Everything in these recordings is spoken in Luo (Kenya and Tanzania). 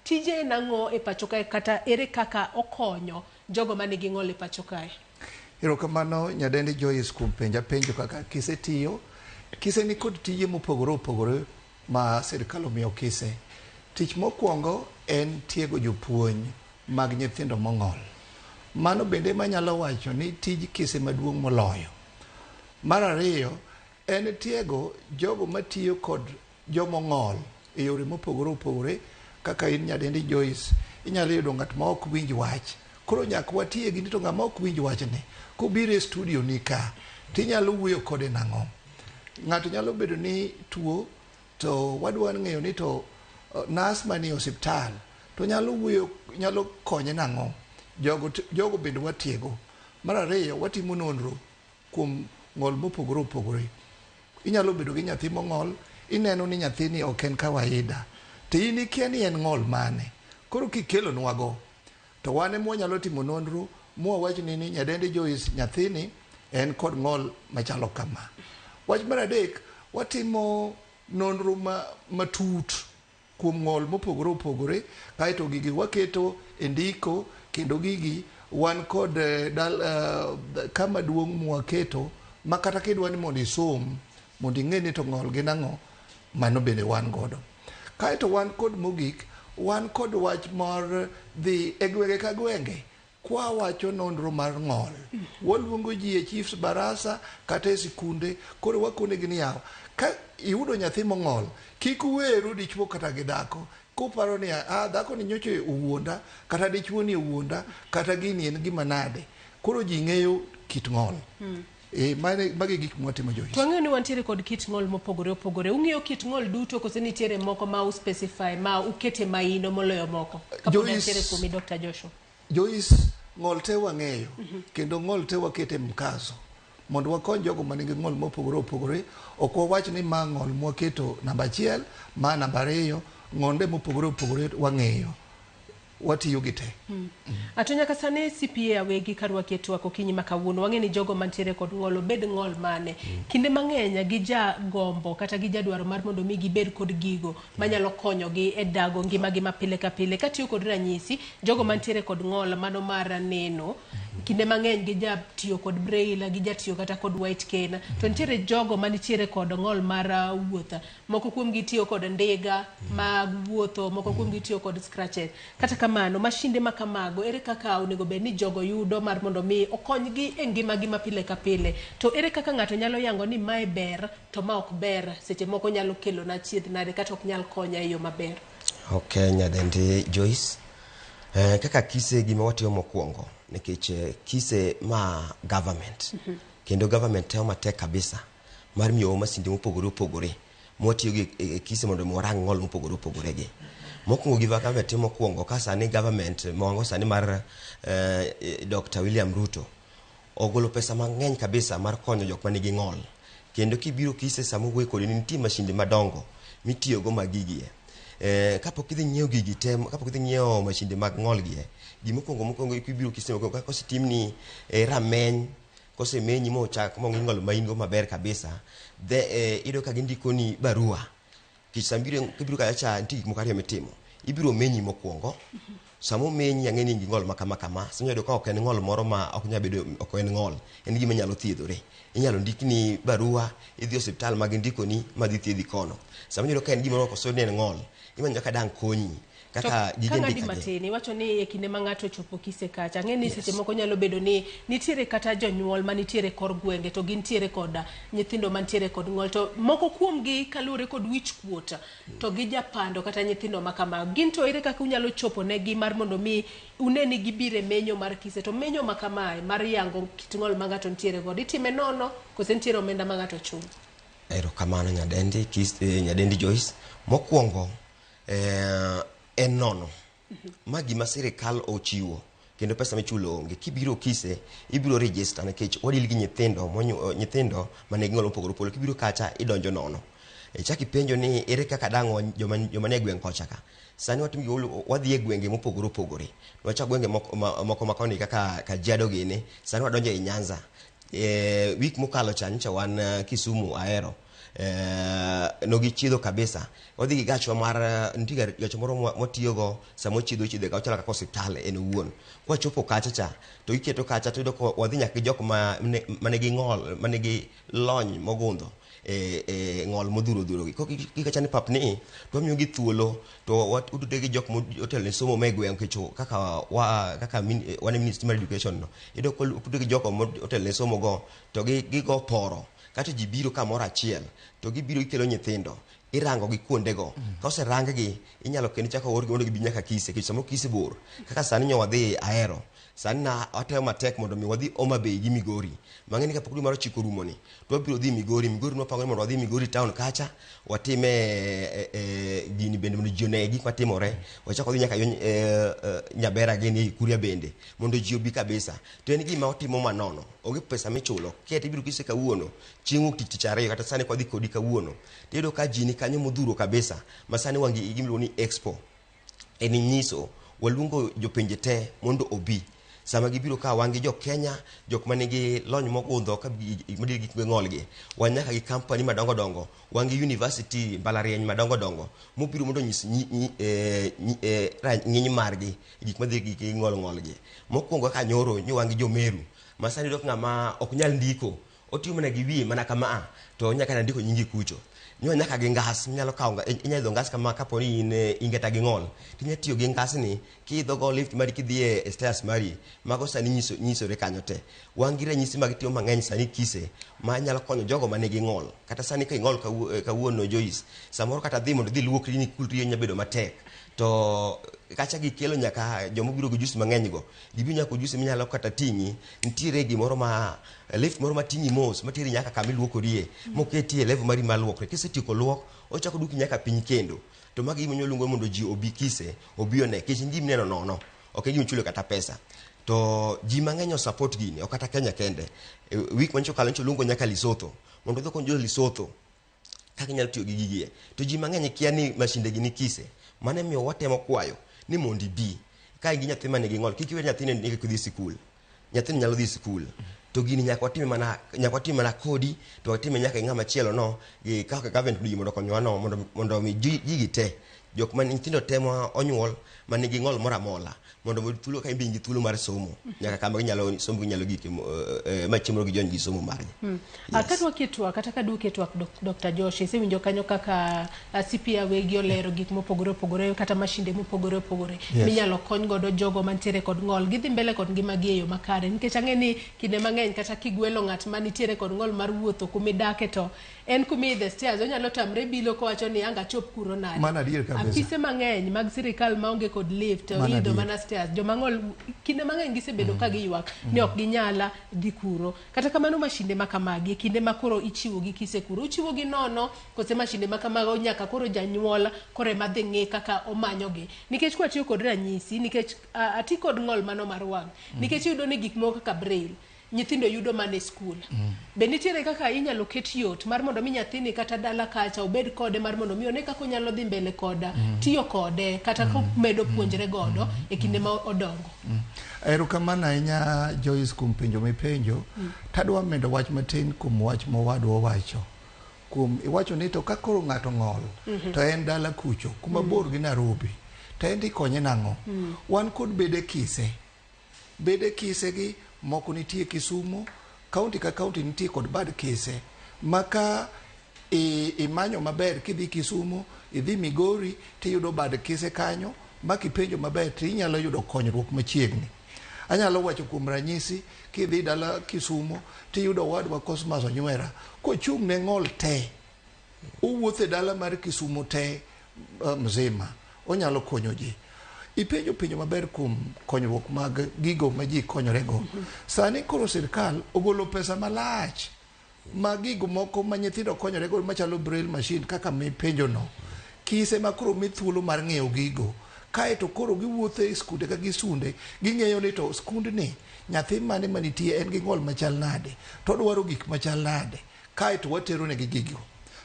tije nang'o e pacho kae kata ere kaka okonyo jogo manigi ng'ol e pacho kae? Erokamano nyadendi Joyce kuom penjo kaka kise tiyo. Kise ni kod tije mopogore opogore ma sirkal omiyo kise. Tich mokwongo en tiego jopuonj mag nyithindo mong'ol. Mano bende manyalo wacho ni tij kise maduong' moloyo. Mar ariyo en tiego jogo matiyo kod jomong'ol e yore mopogore opogore kaka in nyadendi Joyce inyalo yudo ng'at ma ok winj wach. Koro nyaka watiegi ni to ng'ama ok winj wachne kobiro e studio ni ka tinyalo wuoyo kode nang'o. Ng'ato nyalo bedo ni tuo to wadwa ng'eyo ni to nas manie osiptal to nyalo wuoyo, nyalo konye nang'o. Jogo bende watiego. Mar ariyo watimo nonro kuom ng'ol mopogore opogore. Inyalo bedo gi nyathi mong'ol, ineno ni nyathini ok en kawaida to in ikia ni en ng'ol mane. Koro kikelonwago to wan ema wanyalo timo nonro mwawach ni nyadendi Joyce nyathini en kod ng'ol machalo kama. Wach mar adek watimo nonro matut kuom ng'ol mopogore opogore kaeto gigi waketo e ndiko kendo gigi wan kod kama duong' mwaketo makata kidwa ni mondo isom mondo ing'e ni to ng'ol gin ang'o, mano bende wan godo. Kaeto wan kod mogik, wan kod wach mar dhi e gwenge ka gwenge kwa wacho nonro mar ng'ol. Waluongo ji e chiefs barasa kata e sikunde, koro wakonegi ni yawa ka iyudo nyathi mong'ol kik uweru dichuo kata gi dhako kuparo ni dhako ni nyocha owuonda kata dichuo ni owuonda kata gini en gima nade. Koro ji ng'eyo kit ng'ol. Magi gik mwatimo Joyce. Twang'eyo ni wantiere kod kit ng'ol mopogore opogore. Ung'eyo kit ng'ol duto kose nitiere moko ma uspecify ma ukete maino moloyo moko? Kapod nitiere kuomi Dr. Joshua. Joyce, ng'ol te wang'eyo kendo ng'ol te wakete mkazo mondo wakony jogo manigi ng'ol mopogore opogore. Ok wawach ni ma ng'ol mwaketo namba 1, ma namba 2, ng'onde mopogore opogore wang'eyo. Watiyo gi te. Ato nyaka sane CPA awegi karwaki twako kinyi makawuono wang'e ni jogo mantiere kod ng'ol obed ng'ol mane. Kinde mang'eny gi ja gombo kata gi jadwaro mar mondo mi gibed kod gigo manyalo konyo gi e dago ngimagi mapile ka pile. Katiyo kod ranyisi jogo mantiere kod ng'ol mano mar neno kinde mang'eny gi ja tiyo kod braille, gi ja tiyo kata kod white cane. To nitiere jogo manitiere kod ng'ol mar wuotha. Moko kuom gi tiyo kod ndiga mag wuotho, moko kuom gi tiyo kod scratches. Kata kamano mashinde makamago ere kaka onego bed ni jogo yudo mar mondo mi okonygi e ngimagi mapile ka pile. To ere kaka ng'ato nyalo yango ni mae ber to ma ok ber, seche moko nyalo kelo na chiedh nade kata ok nyal konya e yo maber. Okay, nyadendi Joyce. Kaka kise gima watiyo mokwongo nikech kise ma government kendo government teo matek kabisa mar miyo masinde mopogore opogore mwatiyo gi kise mondo morang ng'ol mopogore opogore gi. Mokwongo gi government timo kwongo ka sani government mongo sani mar Dr. William Ruto ogolo pesa mang'eny kabisa mar konyo jok manigi ng'ol. Kendo kibiro kise samo wuoyo kod ni nitie mashinde madongo mitiyo go magigie. Kapok idhi nyiewo gigi te, kapok idhi nyiewo mashinde mag ng'ol gie, mokwongo kibiro kise kosetim ni rameny kose menyi mo chak mo ng'ol maingo maber kabisa ido ka gindiko ni barua kisambiro kibiro kacha nti gik mokariyo mitimo ibiro menyi mokwongo samo menyi ang'eni ngi ng'ol makama sinyo do ka ok en ng'ol moro ma ok nya bedo ok en ng'ol en gima nyalo thiedhore inyalo ndikni barua idhi hospital mag ndiko ni madhi thiedhi kono samo nyo do ka en gima ok osoni en ng'ol imanyo ka dang konyi kaka gige ndika matini wacho ni e kinde ma ng'ato chopo kise kacha ng'eni seche moko nyalo bedo ni nitiere kata jonyuol manitiere kor gwenge to gintiere kod nyithindo mantiere kod ng'ol to moko kuom gi kalure kod wich kuota to gi japando kata nyithindo makama gin to ere kaka unyalo chopo ne gi mar mondo mi uneni gibire menyo mar kise to menyo makama mar yango kit ng'ol ma ng'ato ntiere god itime nono kose ntiere omenda ma ng'ato chung. Kamano nyadendi nyadendi Joyce mokwongo en nono. Ma gima sirikal ochiwo kendo pesa michulo onge kibiro kise ibiro register nikech wadil gi nyithindo mane ng'ol mopogore opogore kibiro kacha idonjo nono. Chaki penjo ni ere kaka dango joma ne gweng kocha ka sani wadhi e gwenge mopogore opogore wacha gwenge moko makoni kaka Kajiado gini sani wadonjo e Nyanza wik mokalo cha wan Kisumu Ahero nogichiedho kabisa. Odhi gi gacho mar ntiga gacho moro motiyogo sama ochiedho ka ochala kaka osiptal en owuon. Kwa chopo kacha cha to iketo kacha to yudo wadhi nyaka gi jok manigi ng'ol, manigi lony mogundho ng'ol modhuro gi. Kikacha ni papni to wamiyo gi thuolo to utude gi jok motel ne somo me gweng' kecho kaka wane Ministry mar Education no. Yudo ko utude gi jok motel ne somo go to gigo poro kata ji biro kamoro achiel to gibiro ikelo nyithindo irango gi kuonde go. Ka oserang gi inyalo kendo chako orgi mondo gibi nyaka Kise, kech samo Kise bor. Kaka sani nyo wadhi Ahero, sani na atemo matek mondo mi wadhi Homa Bay gi Migori. Mang'eni ka pok dwe mar 9 rumo ni to wabiro dhi Migori nopango mondo wadhi Migori town kacha watime gini bende mondo ji one gik matimore. Wachako dhi nyaka Nyabera gini Kuria bende mondo ji obi kabisa. To en gima otimo manono, onge pesa michulo. Kete ibiro Kise kawuono chieng' wuok tich ariyo kata sani kwa dhi kodi kawuono tiyudo ka ji ni kanyo modhuro kabisa. Masani wangi gimiluongo ni expo en nyiso waluongo jopinje te mondo obi. Sama gibiro ka wangi jo Kenya, jok manigi lony mogundho ka modiri gik ng'olgi, wanyaka gi company madongo dongo, wangi university mbalariany madongo dongo mobiro mondo nyis ng'iny margi gik madiri gi ng'olgi. Mokwongo ka nyoro nyo wangi jo Meru, masani dok ng'ama ok nyal ndiko, otiyo mana gi wiye mana kama to nyaka ndiko nyingi kucho. Nyo nyaka gi ngas, inyalo kawo inyalo ngas kama kapo ni ingeta gi ng'ol. Tinya tiyo gi ngas ni kiidho go lift mari kidhie stairs mari. Mago sani nyisore kanyo te. Wangi ranyisi mag tiyo mang'eny sani Kise ma nyalo konyo jogo mane gi ng'ol. Kata sani ka ng'ol kawuono Joyce, samoro kata dhi mondo dhi luokri ni kulri nya bedo matek. To kacha gikelo nyaka jomo biro go juice mang'eny go. Gibiro nyaka juice minyalo kata ting'i, nitiere gimoro ma lift moro mating'i mos matiri nyaka kama iluokorie moketie level mari maluokre. Kisetieko luok ochako duki nyaka piny kendo. To magi gima nyoluongo mondo ji obi Kise, obi one kech ngim neno nono. Ok gima chulo kata pesa. To ji mang'eny support gini, ok kata Kenya kende. Week mancho kalo luongo nyaka Lesotho mondo dhi konyo Lesotho kaka nyalo tiyo gi gigie. To ji mang'eny kia ni mashinde gini Kise. Mane miyo watemo kwayo ni mondi bi ka gi nyathi mane gi ng'ol kik iwe nyathine ni dhi sikul. Nyathine nyalo dhi sikul. To gini nyaka watime mana kodi to watime nyaka ng'ama chielo no gi kaka government du mondo konywa no mondo mi gigi te jok man nyithindo temo onyuol man gi ng'ol mora mola mondo thuolo ka imbi thuolo mar somo nyaka kama ginyalo somo ginyalo gik machiemo gi jongi somo margi. Akatwa kitwa kata kadu kitwa Dr. Josh sewinjo kanyo kaka CPA wegi olero gik mopogore kata mashinde mopogore minyalo kony godo jogo mantiere kod ng'ol gidhi mbele kod ngima gi eyo makare nikech ang'eni kinde mang'eny kata kigwelo ng'at manitiere kod ng'ol mar wuotho kumidake to en kumidhe stairs onyalo tamre bilo kowacho ni anga chop kuro nade. Mana adier kabisa. Apise mang'eny mag sirikal maonge kod lift idho mana stairs joma ng'ol kinde mang'eny gisebedo ka giywak ni ok ginyala dhi kuro. Kata kamano mashinde makamagi kinde makoro ichiwo gi Kise kuro uchiwo gi nono kose mashinde makamago nyaka koro janyuol kore madhi ng'e kaka omanyogi nikech kwa tiyo kod ranyisi nikech ati kod ng'ol mano mar wang' nikech yudo ni gik moko kaka braille nyithindo yudo mane skul. Be nitiere kaka inyalo ket yot mar mondo mi nyathini kata dala kacha obed kode mar mondo mi one kaka onyalo dhi mbele koda tiyo kode kata medo puonjre godo e kinde ma odongo. Erokamano ahinya Joyce kuom penjo mipenjo. Tadwa medo wach matin kuom wach mowadwa wacho. Iwacho ni to ka koro ng'ato ng'ol to en dala kucho kuma bor gi Nairobi to en ikonye nang'o. Wan kod bede Kise gi moko nitie Kisumu, kaunti ka kaunti nitie kod bad Kise. Maka imanyo maber kidhi Kisumu, idhi Migori tiyudo bad Kise kanyo, makipenjo maber tinyalo yudo konyruok machiegni. Anyalo wacho kuom ranyisi kidhi dala Kisumu tiyudo wadwa Cosmas Onywera kochung' ne ng'ol te. Uwuothe dala mar Kisumu te mzima. Onyalo konyo ji. Penjo maber kuom konyruok mag gigo ma ji konyorego. Sani koro sirkal ogolo pesa malach ma gigo moko ma nyithindo konyorego machalo braille machine kaka mipenjo no. Kise ma koro mi thuolo mar ng'eyo gigo. Kae to koro giwuothe e skunde ka gisunde ging'eyo ni to skundni nyathi mane manitie en gi ng'ol machal nade to dwaro gik machal nade kae to watero ne gigo.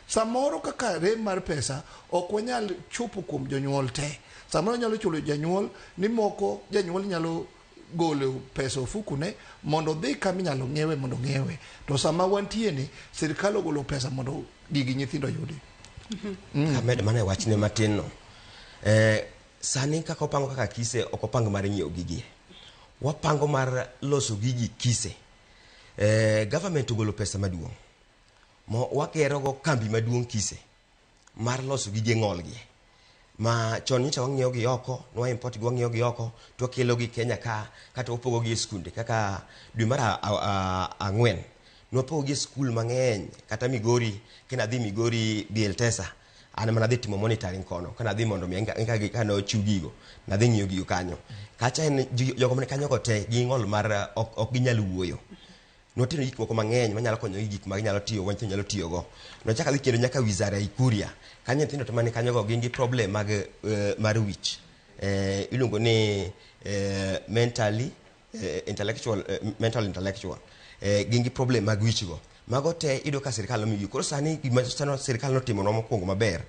Samoro kaka rem mar pesa ok wanyal chopo kuom jonyuol te. Samoro nyalo chulo janyuol ni moko janyuol nyalo golo pesa ofukune mondo dhi kama inyalo ng'iewe mondo ng'iewe. To sama wantie ni sirkal ogolo pesa mondo gigi nyithindo yudi. Amed mane wachne matin no. Sani kaka opango kaka kise ok opango mar nyiewo gigi. Wapango mar loso gigi kise. Government ogolo pesa maduong'. Wakero go kambi maduong' kise mar loso gige ng'olgi. Ma chon nyicha wang'iewo gi oko, nwa import gi wang'iewo gi oko, to kelo gi Kenya kata opogo gi skunde kaka dwe mar ang'wen. Nwapogo gi skul mang'eny kata Migori, kena dhi Migori Bieltesa. Ana mana dhi timo monitoring kono, kana dhi mondo mi enka kano chiw gigo, na dhi ng'iyo gigo kanyo. Kacha en jogo mane kanyo go te gi ng'ol mar ok ginyal wuoyo. Notino gik moko mang'eny manyalo konyo gik ma ginyalo tiyo go, nyalo tiyo go. Nochaka dhi kendo nyaka wizara ya Ikuria. Kanyo nyithindo to mane kanyo go gin gi problem mag mar wich. Iluongo ni mental intellectual. Gin gi problem mag wich go. Mago te ido ka sirkal omigi. Koro sani gima sirkal notimo no mokwongo maber,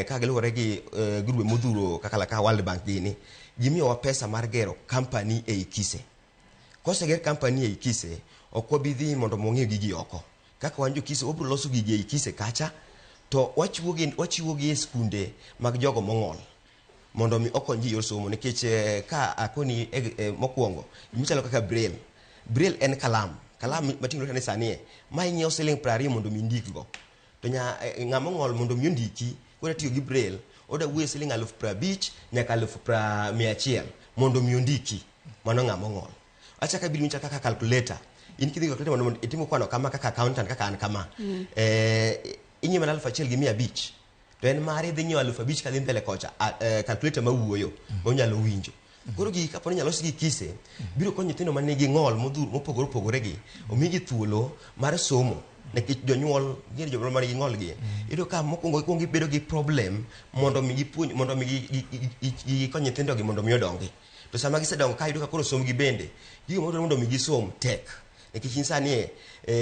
ka giluwore gi grube modhuro kaka World Bank gini, gimiyowa pesa mar gero company ei Kise. Koseger company ei Kise, ok wabi dhi mondo mong'iew gigi oko. Kaka wan jo Kise, wabiro loso gigi ei Kise kacha, to wachiwo gi e skunde mag jogo mong'ol mondo mi okony ji yor somo. Nikech ka akoni mokwongo, gimichalo kaka Braille en kalam mating'o lwetani sani ma ing'iewo siling' 20 mondo mi indik go. To ng'ama ong'ol mondo mi ondiki, koro tiyo gi Braille, oda wuoye siling' 50,000 nyaka 100,000 mondo mi ondiki. Mano ng'ama ong'ol. Acha ka biro kaka calculator. In kidhi calculator mondo itimo kwano kama kaka accountant kaka an kama. Inyiewo 1,500. To en mari dhi nyiewo 5,000 kadhi mbele kocha. Calculator ma wuoyo, onyalo winjo. Koro gi kaponi nyalo losi gi Kise, biro konyo nyithindo man nigi ng'ol mopogore opogore gi, omigi thuolo mar somo. Nikech jonyuol gin jomoro man nigi ng'ol gi. Iyudo ka mokwongo ikuongo gibedo gi problem mondo mi gipuonj, mondo mi gikony nyithindo gi mondo mi odongi. To sama gisedongo ka iyudo ka koro somgi bende, gigo mondo mi gisom tek. Nikech insani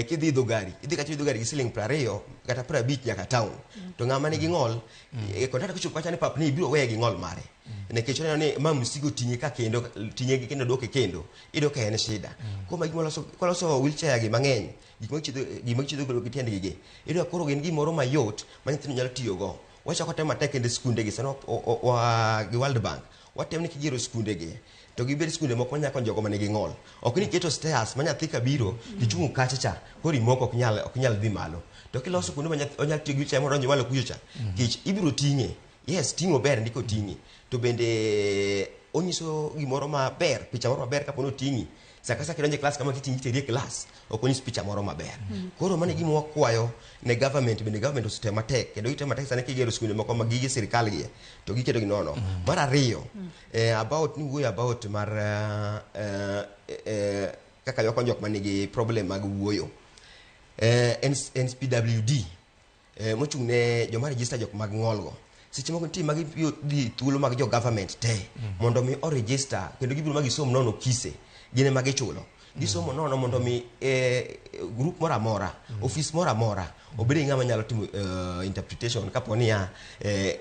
kidhi idho gari gi siling' 20 kata 50 nyaka town. To ng'ama nigi ng'ol, kontata kuchopo kacha ni pap ni ibiro weye gi ng'ol mare. Nikech oneno ni ma msigo tinye ka kendo tinye gi kendo doke kendo, iyudo ka en shida. Kuma koloso wheelchair gi mang'eny, gik machido golo gi tiendgi gi, iyudo ka koro gin gimoro mayot ma nyithindo nyalo tiyo go. Wachako tema tek kendo skunde gi sano gi World Bank. Watem ni kigero skunde gi, to gibed skunde moko nyako jogo mane gi ng'ol. Ok ni keto stairs ma nyathi ka biro tichung' kacha cha, koro imoko ok nyal dhi malo. To kiloso kuonde ma onyalo tiyo gi wheelchair mondo onyo malo kucho cha, kich ibiro ting'e. Yes, ting'o ber ndiko ting'i. To bende onyiso gimoro maber, picha moro maber kaponi oting'i. Saka kidonje klas kama kiting'i teri e klas, ok onyis picha moro maber. Koro mane gima wakwayo ne government, bende government osetema tek, kendo gitema tek sani kigero skunde moko mag gige sirkal gi, to giketo gi nono. Mar ariyo, about mar kaka yoko jok manigi problem mag wuoyo. NSPWD, mochung' ne joma register jok mag ng'ol go. Seche moko nitie magi di thuolo mag jo government te mondo mi o register kendo gibiro magi som nono Kise gine magi chulo gisomo nono mondo mi group mora mora office mora mora obede ng'ama nyalo timo interpretation kaponi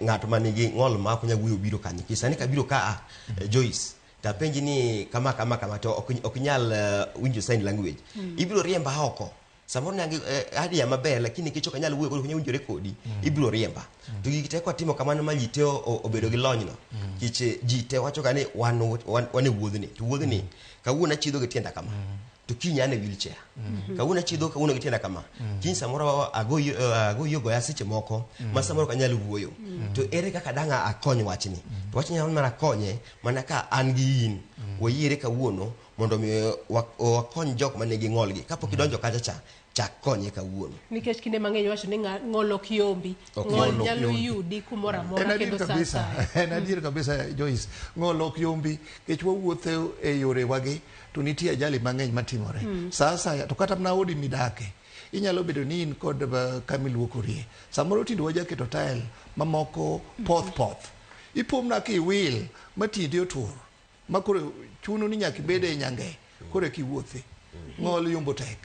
ng'ato manigi ng'ol ma ok nyal wuoyo biro kanyo. Kisani ka biro ka Joyce ta penji ni kama to ok nyal winjo sign language, ibiro riemba oko. Samoro nangi hadi maber lakini kichoka nyalo wuoyo kwenye winjo rekodi, ibiro riemba. To gikite kwa timo kamano ma jite obedo gi lony no. Kiche jite wacho kani wan wuodhni. To wuodhni kawuona chidho gi tienda kama. To kinyane wheelchair. Kawuona chidho kawuona gi tienda kama. Kin samoro agoyo goya seche moko ma samoro kanyalo wuoyo. To ere kaka danga akony wachni. To wachni nyalo mana konye mana ka an gi in. Wayiere kawuono mondo mi wakony jok manigi ng'ol gi. Kapok idonjo kacha cha chak konye kawuono. Nikech kinde mang'eny wacho ni ng'ol ok yombi. Ng'ol nyalo yudi kumoro amora kendo sasa. En adier kabisa Joyce. Ng'ol ok yombi kech wawuotho e yore wagi to nitie ajali mang'eny matimore. Sasa to kata mana odi midake. Inyalo bedo ni in kod kamiluokorie. Samoro tindo wajaketo tile mamoko poth. Ipomna ki wil matinde otur. Makore chuno ni nyaka bede nyange kore kiwuothe. Ng'ol yombo tek.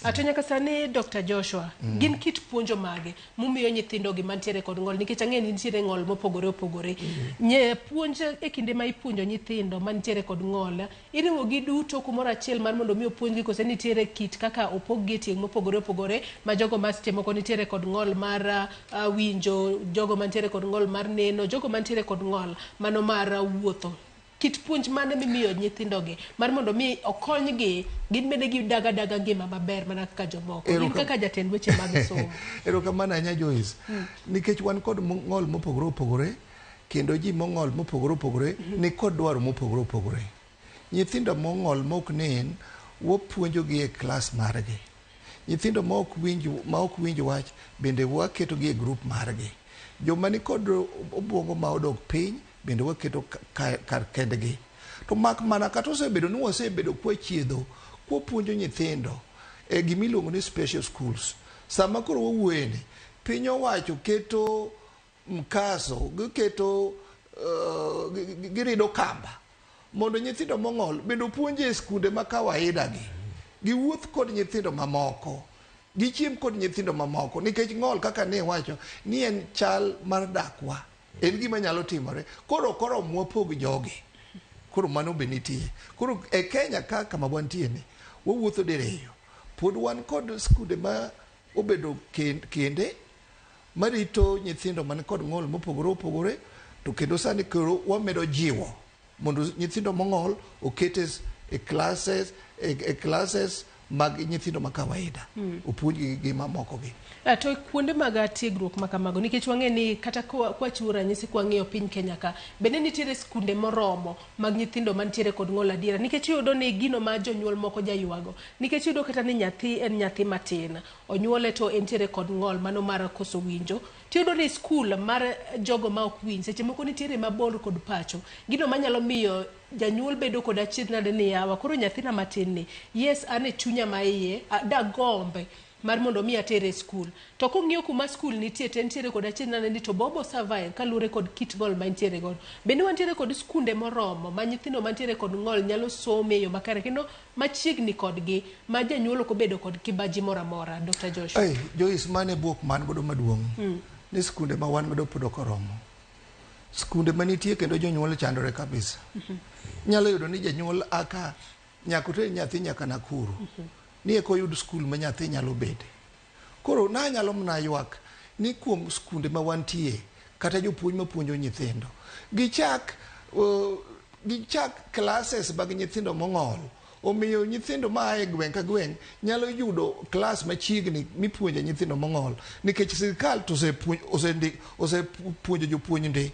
Ato nyaka sani Dr. Joshua, gin kit puonjo mage mumiyo nyithindo gi mantiere kod ng'ol nikech ang'eni nitiere ng'ol mopogore opogore. Nye puonj e kinde ma ipuonjo nyithindo mantiere kod ng'ol, iriwo gi duto kumoro achiel mar mondo mi opuonjgi kose nitiere kit kaka opog gi tieng' mopogore opogore ma jogo ma seche moko nitiere kod ng'ol mar winjo, jogo mantiere kod ng'ol mar neno, jogo mantiere kod ng'ol mano mar wuotho. Kit puonj mane mimiyo nyithindo gi mar mondo mi okonygi gibede gi daga ngima maber mana kaka jomoko. In kaka jatend weche mag somo. Erokamano ahinya Joyce. Nikech wan kod ng'ol mopogore opogore kendo ji mong'ol mopogore opogore ni kod dwaro mopogore opogore. Nyithindo mong'ol mok nen wapuonjogi e klas margi. Nyithindo ma ok winj wach bende waketo gi e grup margi. Joma ni kod obwongo ma odok piny bende waketo kar kendgi. To mak mana kata osebedo ni wasebedo kwachiedho kwapuonjo nyithindo e gimiluongo ni special schools. Sama koro wawuoyeni piny owacho keto mkaso, girido kamba mondo nyithindo mong'ol bende puonje e skunde ma kawaida gi. Giwuoth kod nyithindo mamoko. Gichiem kod nyithindo mamoko nikech ng'ol kaka ne wacho ni en chal mar dakwa. En gima nyalo timore. Koro mwapog jogi. Koro mano be nitie. Koro e Kenya kama wantie ni wawuotho diriyo. Pod wan kod skunde ma obedo kende marito nyithindo man kod ng'ol mopogore opogore to kendo sani koro wamedo jiwo mondo nyithindo mong'ol okete e classes mag nyithindo ma kawaida. Opuonjgi gi mamoko gi. To kuonde mag tiegruok ma kamago nikech wang'e ni kata kwachiwo ranyisi kwang'iyo piny Kenya ka bende nitiere skunde moromo mag nyithindo mantiere kod ng'ol adiera nikech iyudo ni gino ma jonyuol moko jaywago nikech iyudo kata ni nyathi en nyathi matin onyuole to entiere kod ng'ol mano mar koso winjo tiyudo ni skul mar jogo ma ok winj seche moko nitiere mabor kod pacho gino manyalo miyo janyuol bedo kod achiedh nade ni yawa koro nyathina matin ni yes ane chunya ma iye da gombe mar mondo mi atere skul to kong'iyo kuma skul nitie nitiere kod achiedh nade ni to bobo survive kalure kod kit ng'ol mantiere godo bende wantiere kod skunde moromo ma nyithindo mantiere kod ng'ol nyalo some yo makare kendo machiegni kodgi ma janyuol ok obedo kod kibaji moro amora. Dr. Joshua. Joyce mane buok man godo maduong' ni skunde ma wan godo pod ok oromo. Skunde manitie kendo jonyuol chandore kabisa. Nyalo yudo ni janyuol aka nyaka oter nyathi nyaka Nakuru. Ni eko yud skul ma nyathi nyalo bede. Koro na nyalo mna ywak ni kuom skunde ma wantie kata jopuonj mapuonjo nyithindo. Gichak classes mag nyithindo mong'ol. Omiyo nyithindo ma e gweng' ka gweng' nyalo yudo klas machiegni mipuonje nyithindo mong'ol. Nikech sirkal to osepuonjo jopuonj ndi.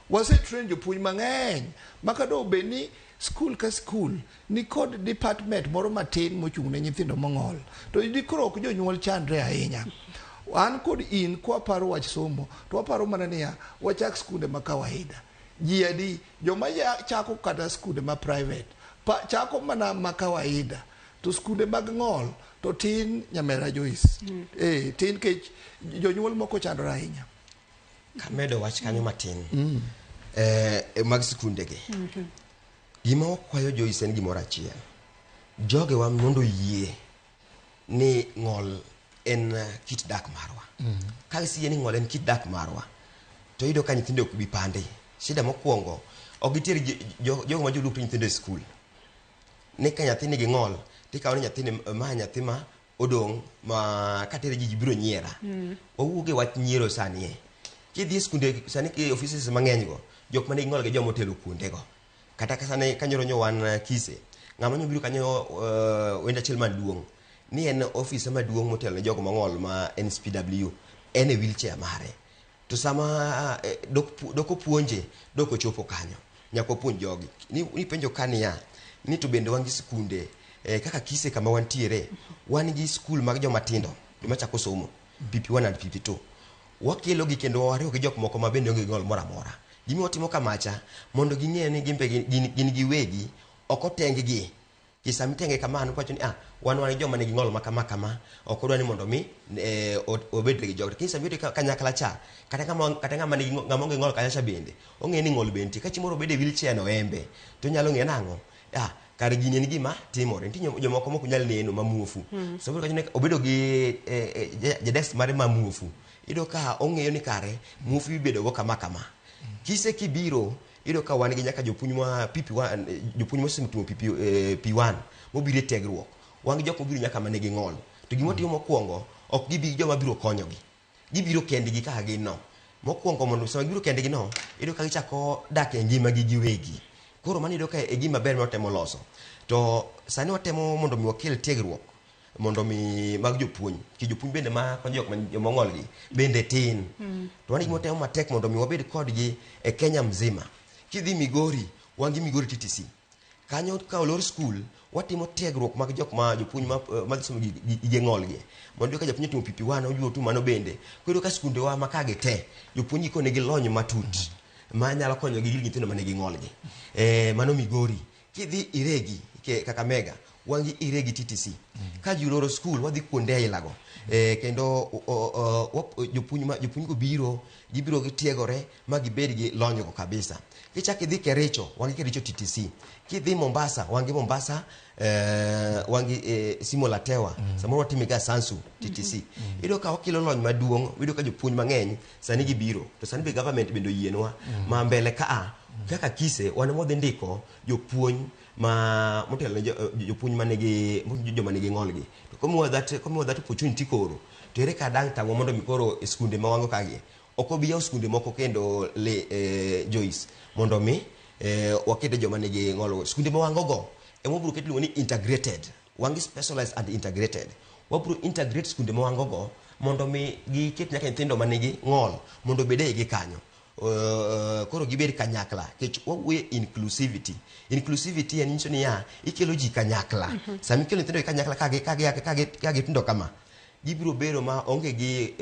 Wasetrain jopuonj mang'eny makado beni skul ka skul ni kod department moro matin mochung' ne nyithindo mong'ol. To dikoro ok jonyuol chandre ahinya. An kod in kwa paro wach somo to waparo mana niya wachak skunde ma kawaida. Ji adi joma chako kata skunde ma private chako mana ma kawaida to skunde mag ng'ol to tin nyamera Joyce. Tin kech jonyuol moko chandore ahinya. Kamedo wach kanyo matin. Mag skunde gi. Gima wakwayo Joyce en gimoro achiel. Joge wa mondo yie ni ng'ol en kit dak marwa. Ka siye ni ng'ol en kit dak marwa. To yudo ka nyithindo ok bi pande. Shida mokwongo ok gitiere jogo ma joduto nyithindo e skul. Ne ka nyathi nigi ng'ol tikawo ni nyathi ma odong' ma katere ji biro nyiera. Owuok e wach nyiero sani e. Kidhi skunde sani ke offices mang'eny go jok mane ng'ol gi joma otelo kuonde go. Kata kasane kanyoro nyowan kise ng'ama nyobiro kanyo wenda chiel maduong' ni en office maduong' motelo ne jogo mang'ol ma NSPW en e wheelchair mare. To sama doko puonje doko chopo kanyo nyako puonj jogi ni penjo kania ni to bende wangi skunde kaka kise kama wantiere wan gi skul mag joma tindo ma chako somo PP1 and PP2 wakelo gi kendo wariwo gi jok moko ma bende onge ng'ol mora mora. Gimi watimo kamacha mondo ging'e ni gimbe gin giwegi ok oteng gi kisami tenge kamano kwacho ni wan joma nigi ng'ol kama ok odwa ni mondo mi obed gi jogo kisa biro kanyakla cha kata ng'ama nigi ng'ama onge ng'ol kanyacha bende ong'e ni ng'ol bende ka chimoro bede wheelchair no embe to nyalo ng'e nang'o kar gini en gima timore. Nitie jomoko mok nyal neno mamuofu. So obedo gi jadesk mare mamuofu. Iyudo ka ong'eyo ni kare muofu ibedo go kama kama. Kise kibiro iyudo ka wan gi nyaka jopuonj ma PP1 jopuonj mosetimo P1 mobiro tiegruok. Wan gi jok mobiro nyaka mane gi ng'ol. To gima timo mokwongo ok gibi joma biro konyogi. Gibiro kendgi ka gin no. Mokwongo mondo sama gibiro kendgi no, iyudo ka gichako dak e ngima gi giwegi. Koro mano iyudo ka e gima ber ma watemo loso. To sani watemo mondo mi wakel tiegruok mondo mi mag jopuonj. Ki jopuonj bende ma konyo jok ma ng'ol gi bende tin. To wan gima watemo matek mondo mi wabed kodgi e Kenya mzima. Kidhi Migori, wan gi Migori TTC. Kanyo ka olor skul watimo tiegruok mag jok ma jopuonj ma somo gi ng'ol gi. Mondo ka japuonj timo PP1 ojuo tu mano bende. Koro ka skunde wa maka gi te, jopuonj ko ne gi lony matut ma nyalo konyo gi nyithindo mane gi ng'ol gi. Mano Migori. Kidhi Iregi Kakamega, wan gi Iregi TTC. Ka ji loro skul wadhi kuonde aila go. Kendo jopuonj go biro gibiro gitiegore ma gibed gi lony go kabisa. Kichaki dhi Kericho, wan gi Kericho TTC. Kidhi Mombasa, wan gi Mombasa wan gi Simo Latewa, samoro watimiga Sansu TTC. Iyudo ka wakilo lony maduong', iyudo ka jopuonj mang'eny sani gibiro. To sani be government bende oyienwa ma mbele ka kaka Kise wan modhi ndiko jopuonj ma motelo jopuonj manigi joma nigi ng'ol gi. To komiwa that opportunity koro. To ere ka dang' tang'o mondo mikoro skunde ma wango kagi. Ok obi yaw skunde moko kendo Joyce mondo mi wakete joma nigi ng'ol. Skunde ma wango go emobro keto ni integrated. Wangi specialized and integrated. Wabro integrate skunde ma wango go mondo mi giket nyaka nyithindo manigi ng'ol mondo bede gi kanyo. Koro gibed kanyakla kech wawuoye inclusivity en nyiso ni ya ikelo ji kanyakla. Sami ikelo nyithindo kanyakla kage tindo kama gibiro bero ma onge gi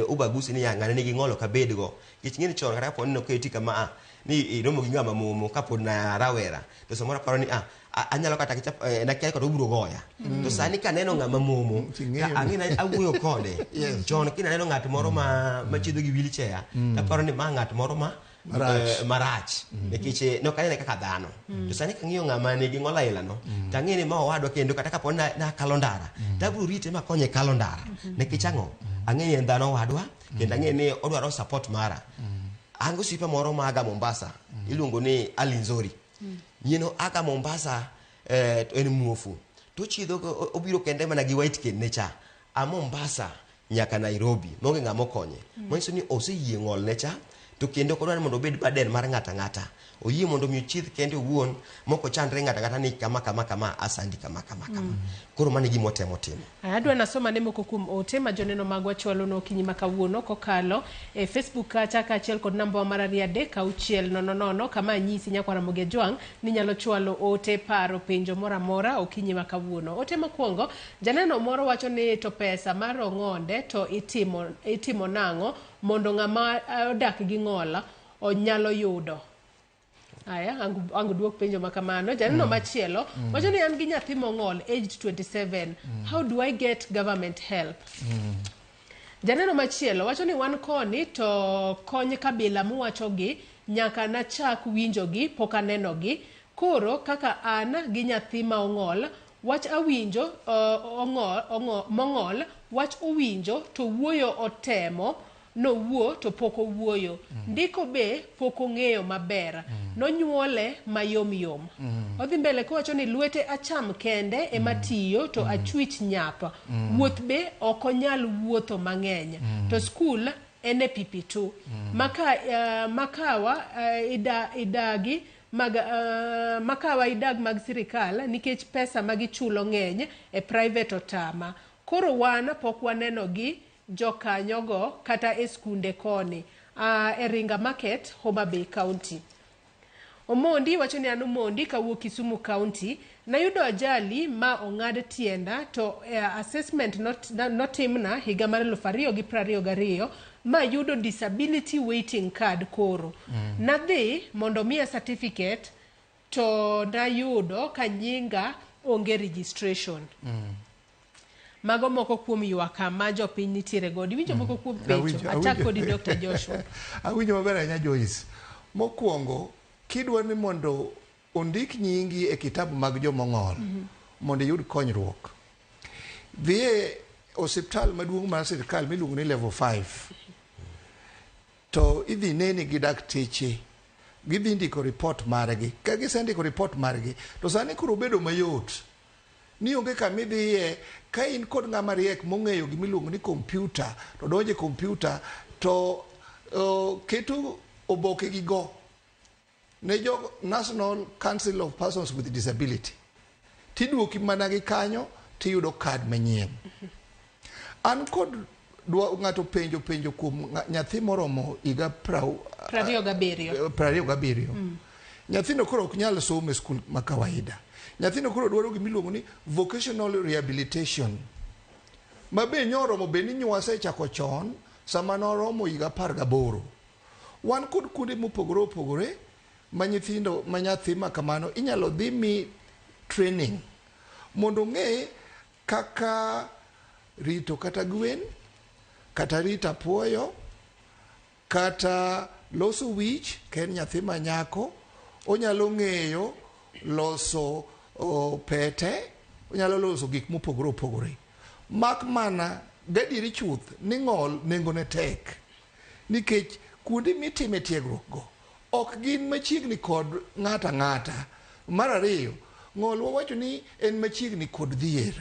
ubagusi ni ya ng'ane nigi ng'olo ka bedgo. Kech ng'eni chon kata po nino keti kama ni romo gi ng'ama momo kapod na rawera to samoro paro ni anyalo kata na kia kod ubro goya. To sani ka neno ng'ama momo ang'ina awuoyo kode. Chon kina neno ng'at moro ma chiedho gi wheelchair taparo ni ma ng'at moro ma marach nikech no kanene kaka dhano. To sani kang'iyo ng'ama nigi ng'ol aila no tang'eni ma owadwa kendo kata kapo na kalo ndara tabro rite ma konye kalo ndara nikech ang'o ang'eni en dhano wadwa kendo ang'eni odwaro support mara. Ango sipa moro ma aga Mombasa iluongo ni Alinzori. Nyino aga Mombasa to en muofu. To chiedho obiro kende mana gi white cane necha. A Mombasa nyaka Nairobi monge ng'amo konye. Monyiso ni oseyie ng'ol necha to kendo kodwa ni mondo obed baden mar ng'ata ng'ata. Oyie mondo mi chiedh kende wuon moko chandre ng'ata ng'ata ni kama asandi kama. Koro mane gimo temo timo. Adwa nasoma ne moko kuom ote ma joneno magwa chwalo no kinyi makawuono kokalo e Facebook kacha achiel kod namba mar 36000 kama nyisi nyakwara Moge Jwang ni nyalo chwalo ote paro penjo mora okinyi makawuono. Ote makwongo janeno moro wacho ni to pesa mar ong'onde to itimo nang'o mondo ng'ama odak gi ng'ola onyalo yudo. Aya, angu duok penjo makamano. Janeno machielo, wacho ni an gi nyathi mong'ol aged 27. How do I get government help? Janeno machielo, wacho ni wan koni to kony kabila muwacho gi nyaka na chak winjo gi pok aneno gi. Koro kaka an gi nyathi ma ong'ol, wach awinjo mong'ol, wach owinjo to wuoyo otemo no wuo to poko wuoyo. Ndiko be poko ng'eyo maber. No nyuole mayom. Odhi mbele kowacho ni lwete acham kende ematiyo to achwich nyapa. Wuoth be okonyal wuotho mang'eny. To skul ene PP2. Makawa idagi makawa idag mag sirikal nikech pesa magichulo ng'eny e private otama. Koro wana pok waneno gi jokanyogo kata e skunde koni e Ringa Market, Homa Bay County. Omondi wacho ni an Omondi kawuok Kisumu County nayudo ajali ma ong'ad tienda to assessment notimna higa mar 2022 ma yudo disability waiting card koro. Nadhi mondo miya certificate to nayudo ka nyinga onge registration. Mago moko kuom ywaka ma jopiny nitiere god. Winjo moko kuom pecho. Achak kodi Dr. Joshua. Awinjo maber ahinya Joyce. Mokwongo kidwa ni mondo ondik nyingi e kitabu mag jomong'ol mondo iyud konyruok. Dhie osiptal maduong' mar sirkal miluongo ni level 5 to idhi neni gi dakteche, gidhi ndiko report margi. Ka gisendiko report margi to sani koro bedo mayot ni onge kama idhiye ka in kod ng'ama riek mong'eyo gimiluongo ni kompyuta, to donje kompyuta to keto oboke gi go ne jo National Council of Persons with Disability, tiduoki mana gi kanyo tiyudo kad manyien. An kod ng'ato penjo kuom nyathi moromo higa 27. Nyathino koro ok nyal somo e skul ma kawaida. Nyathino koro dwaro gimiluongo ni vocational rehabilitation, ma be nyoromo be ni nywase chako chon sama noromo higa 18. Wan kod kuonde mopogore opogore ma nyithindo ma nyathi ma kamano inyalo dhi mi training mondo ng'e kaka rito kata gwen, kata rito apuoyo, kata loso wich. Ken nyathi ma nyako onyalo ng'eyo loso pete, onyalo loso gik mopogore opogore. Mak mana gadieri chuth ni ng'ol nengone tek, nikech kuonde mitime tiegruok go ok gin machiegni kod ng'ata ng'ata. Mar ariyo, ng'ol wawacho ni en machiegni kod dhier.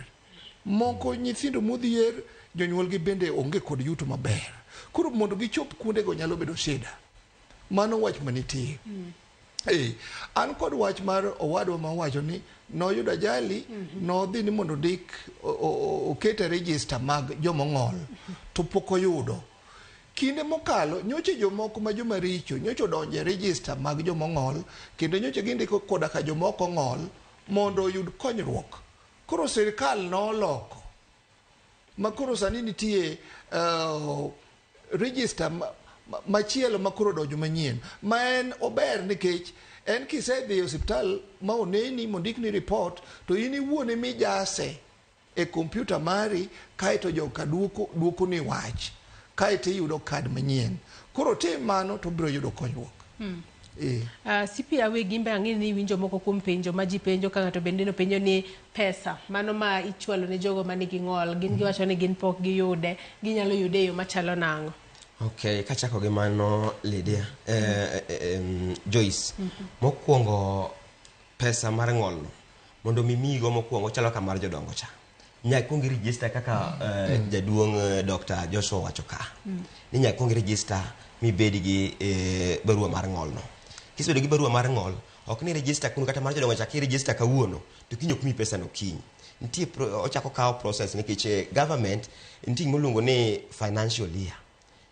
Moko nyithindo modhier jonyuolgi bende onge kod yuto maber, koro mondo gichop kuondego nyalo bedo shida. Mano wach manitie. An kod wach mar owadwa ma wacho ni noyudo ajali, nodhi ni mondo ndik okete register mag jomong'ol to pok oyudo. Kinde mokalo nyoche jomoko ma joma richo nyoche odonje register mag jomong'ol, kendo nyoche gindiko koda ka jomoko ng'ol mondo oyud konyruok. Koro sirkal noloko ma koro sani nitie register machielo ma koro donjo manyien, ma en ober nikech en kisedhi e osiptal ma oneni mondikni report to in iwuone mijase e kompyuta mari, kaeto joka duoko ni wach, kaeto iyudo kad manyien. Koro tim mano to biro yudo konyruok. CP awe gimbe ang'e ni winjo moko kuom penjo ma ji penjo ka ng'ato bende no penjo ni pesa mano ma ichwalo ne jogo manigi ng'ol, gin giwacho ni gin pok giyude, ginyalo yude e yo machalo nang'o? Okay, kachako gi mano Lydia, Joyce, mokwongo pesa mar ng'olno mondo mimigo mokwongo chalo ka mar jodongo cha. Nyaka kuongi register kaka jaduong' Dr. Joshua wacho ka. Ni nyaka kuongi register mibedi gi barua mar ng'olno. Kisebedo gi barua mar ng'ol, ok ni register kun kata mar jodongo cha ki register kawuono to kiny ok mi pesa no kiny. Nitie ochako kawo process nikech government nitie gimoluongo ni financial year.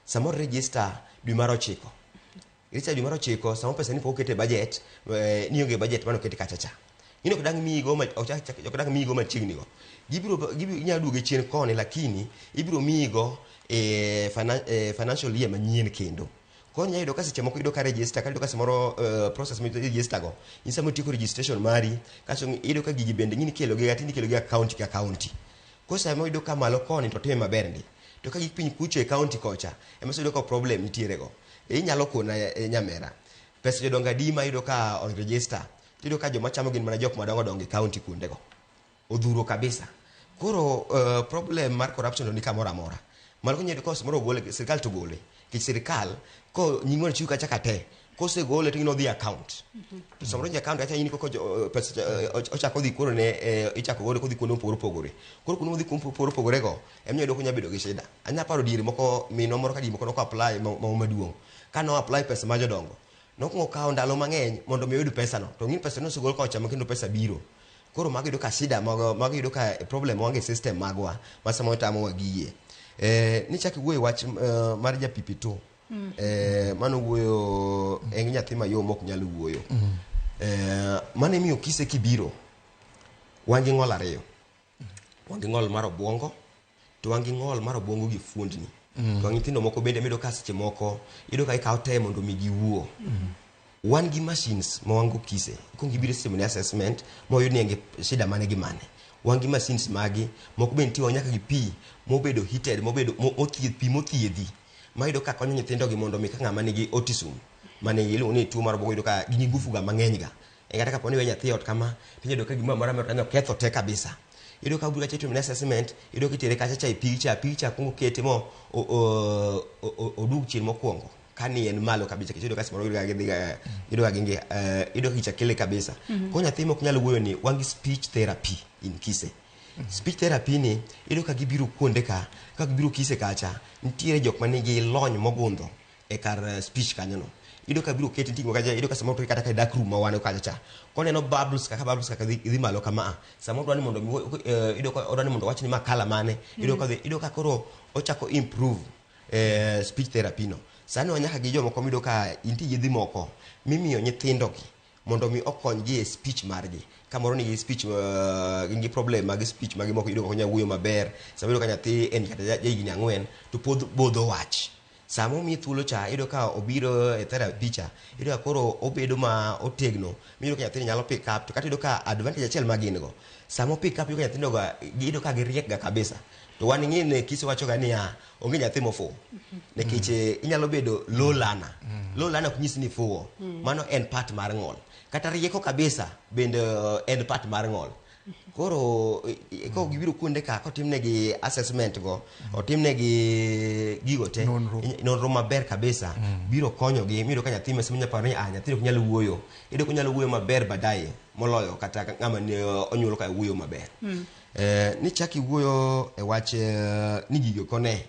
Samoro register dwe mar 9. Register dwe mar 9, samo pesa ni pok okete budget, ni onge budget mano okete kacha cha. Ino kudang migo machiegni go. Gibiro inyalo duoge chien koni, lakini ibiro migo financial year manyien kendo. Koro nyayudo ka seche moko yudo ka register, ka yudo ka samoro process mi register go, insamo tiko registration mari, kaso yudo ka gigi bende ngini kelo gi atini kelo gi account ka county. Koro samo yudo ka malo koni to time maber ndi. To ka gipiny kucho e county kocha, ema yudo ka problem nitiere go. Inyalo kona nyamera. Pesa jodonga dima yudo ka on register. Yudo ka joma chamo gin mana jok madongo dongo e county kuonde go. Odhuro kabisa. Koro problem mar corruption ni kamora mora. Malo nyedi ko samoro gole sirkal to gole. Kich sirkal ko nying'o chiu kacha kate. Ko se gole to gino account. To samoro nyi account acha yini ko pesa ochako dhi koro ne ichako gole ko dhi kuno pogore. Koro kuno dhi kuno pogore go. Emnyo yudo ko nyabedo gi shida. Anya paro diere moko mino moro ka di moko no ko apply mo maduong. Ka no apply pesa ma jodongo. Noko kawo ndalo mang'eny mondo mi oyud pesa no. To ngin pesa no sugol ko chama kendo pesa biro. Koro magi yudo ka shida magi yudo ka problem wange system magwa masamo tamo wagiye. Ni chaki wuoyo wach mar ja pipito. Mano wuoyo en nyathi mayom mok nyalo wuoyo. Mane miyo kise kibiro. Wangi ng'ol ariyo. Wangi ng'ol mar obwongo to wangi ng'ol mar obwongo gi fuondni. To nyithindo moko bende medo ka seche moko yudo ka ikaw time mondo mi giwuo. Wan gi machines ma wango kise. Kung gibiro system ni assessment mo yudi nge shida mane gi mane. Wan gi machines magi moko bende tiwa nyaka gi pi mobedo heated mobedo pi mothiedhi. Ma yudo ka konyo nyithindo gi mondo mi ka ng'ama nigi autism mane iluongo ni tuo mar obwongo yudo ka gini ngufu ga mang'eny ga kata kaponi we nyathi ot kama pinyo ka gima mara mara ketho te kabisa ido ka bura chetu assessment ido kitere kacha cha picha kungo kete mo odug chien mokwongo kani en malo kabisa kicho kasi moro ido kicha kile kabisa ko nyathi mok nyalo wuoyo ni wangi speech therapy in Kise. Speech therapy ni ido ka gibiro kuonde ka gibiro Kise kacha ntiere jok manigi lony mogundho e kar speech kanyono ido ka biro kete tingo kaja ido ka samoro kata ka dark room mawane kacha cha kone no bubbles kaka idhi malo kama samoro ni mondo ido ka odani mondo wachni makala mane ido ka koro ochako improve speech therapy no sani wanyaka gi jomoko mido ka inti yedhi moko mimiyo nyithindo gi mondo mi okonygi e speech margi kamoro ni speech gi problem mag speech magi moko ido ko nya wuoyo maber samoro ka nyathi en kata higni 4 to pod bodho wach samo mi thuolo cha ido ka obiro e therapy cha ido ka koro obedo ma otegno mido ka nyathi nyalo pick up to kata ido ka advantage achiel magin go samo pick up ido ka nyithindo ga ido ka giriek ga kabisa to wan ngine Kise wacho ga niya onge nyathi mofo nekech inyalo bedo low learner kunyisi ni fuo mano en part mar ng'ol kata rieko kabisa bende en part mar ng'ol koro ko gibiro kuonde ka otimne gi assessment go otimne gi gigo te nonro maber kabisa biro konyo gi miro ka nyathi mesimunya parni nyathi ok nyalo wuoyo ido ko nyalo wuoyo maber badaye moloyo kata ng'ama ne onyuolo ka wuoyo maber ni chaki wuoyo e wach ni gigo kone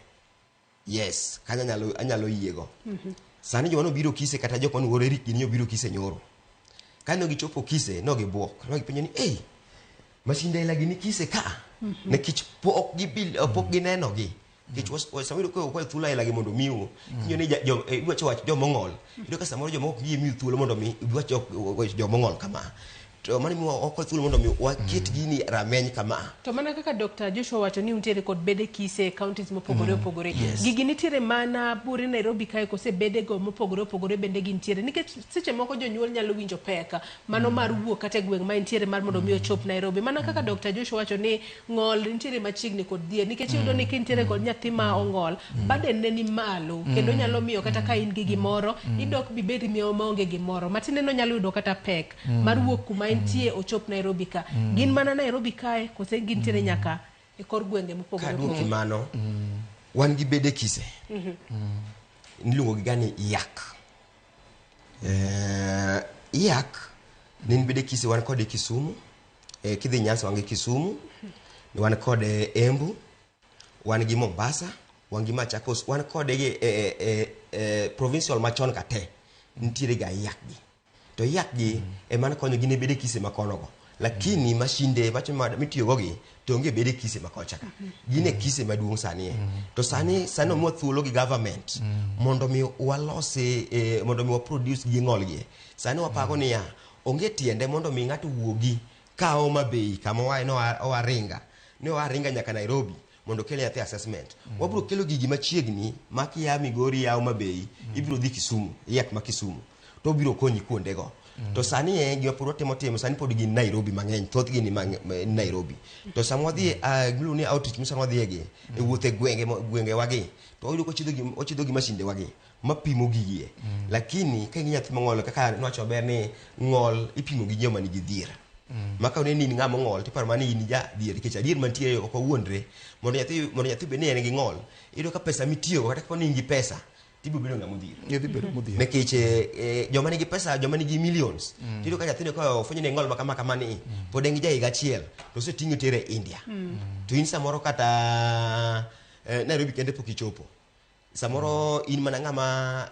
yes kanya anyalo yiego sani jono biro Kise kata jok manu wore rikni biro Kise nyoro kano gichopo Kise no gibuok no gipenyo ni mashinde lagi ni Kise ka ne kich pok gineno gi kich samiro ko thula lagi mondo miu kinyo ni iwacho wach jomong'ol ido ka samoro jomoko gi miu thuolo mondo mi iwacho jomong'ol kama to mani mi oko thuolo mondo mi waket gini rameny kama to mana kaka Dr. Joshua wacho ni untiere kod bede Kise counties mopogore opogore gigi nitiere mana buri Nairobi kae kose bede go mopogore opogore bende gintiere nikech seche moko jonyuol nyalo winjo peka mano mar wuok kata gweng ma intiere mar mondo mi ochop Nairobi mana kaka Dr. Joshua wacho ni ng'ol nitiere machiegni kod dhier nikech yudo ni kintiere kod nyathi ma ong'ol baden ne ni malo kendo nyalo miyo kata ka in gi gimoro idok bibedi miyo maonge gimoro matinde no nyalo yudo kata pek mar wuok kuma intie ochop Nairobi ka gin mana Nairobi kae kose gintiere nyaka e kor gwenge mopogore opogore mano wan gi bede Kise niluongo gi gani yak nin bede Kise wan kod Kisumu kidhi Nyanza wan gi Kisumu wan kod Embu wan gi Mombasa wan gi Machakos wan kod provincial machon kate nitiere ga yak gi to yak gi emana konyo gine bede Kise makonogo lakini mashinde wacho mitiyo gogi to onge bede Kise makocha ka gine Kise maduong' sani to sani mo thuolo gi government mondo mi walose mondo mi waproduce gi ng'ol gi sani wapago niya onge tiende mondo mi ng'ato wuogi ka Homa Bay kama wae no waringa nyaka Nairobi mondo kele nyathi assessment wabro kelo gigi machiegni makia Migori ya Homa Bay ibro dhi Kisumu yak ma Kisumu to biro konyi kuonde go to sani gima puro timo sani pod gin Nairobi mang'eny thoth gin Nairobi to samwa dhi glu ni outreach misamwa dhi e wuothe gwenge wagi to oyudo ko ochido gi mashinde wagi mapimo gigie lakini ka nyathi mang'ol kaka nwacho ber ni ng'ol ipimo gi joma nigi dhier maka ne ni ng'ama ng'ol tiparo mani ni ja dhier nikech adier mantie ok owuondre mondo nyathi be ne en gi ng'ol ido ka pesa mitiyo kata ka nigi pesa tibu bedo ng'ama modhier nekech joma nigi pesa joma nigi millions tido ka nyathino ka ofwenyo ne ng'ol kama ni pod en gi ja higa achiel to oseting'o tere India to in samoro kata Nairobi kende pok ichopo samoro in mana ng'ama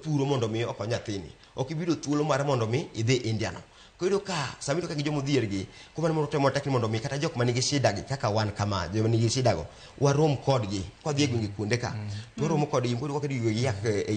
puro mondo mi okony nyathini ok ibido thuolo mar mondo mi idhi India no koido ka samiro ka gi jomo dhier gi kuma mondo temo tekni mondo mi kata jok manigi shida gi kaka wan kama joma nigi shida go warom kodgi kodhi gwenge kuonde ka to romo kodgi mkodi ko kedi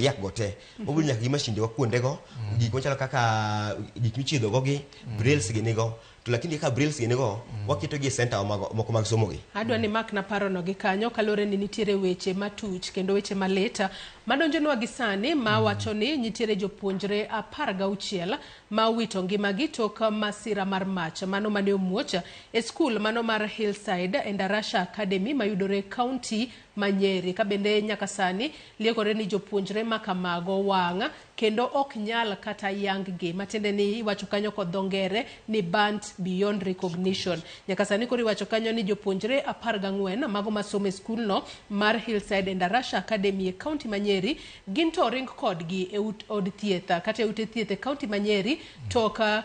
yak gote obul nyaka gi mashinde wa kuonde go gik machalo kaka gik michiedho go gi brails gi nigo to lakini ka brails gi nigo waketo gi center moko mag somo gi adwa ni mak na paro no gi kanyo kalore ni nitiere weche matuch kendo weche maleta madonjonwa gi sani ma wacho ni nitiere jopuonjre 16 ma wito ngimagi tok masira mar mach mano mane omuoch e skul mano mar Hillside Endarasha Academy mayudore county Manyeri ka bende nyaka sani liekore ni jopuonjre ma kamago wanga kendo ok nyal kata yang gi matende ni iwacho kanyo kod dho ngere ni burnt beyond recognition. Nyaka sani koro iwacho kanyo ni jopuonjre 14 mago masomo e skul no mar Hillside Endarasha Academy e kaunti Manyeri gin to ring kodgi e od thieth kata e ute thieth e kaunti Manyeri toka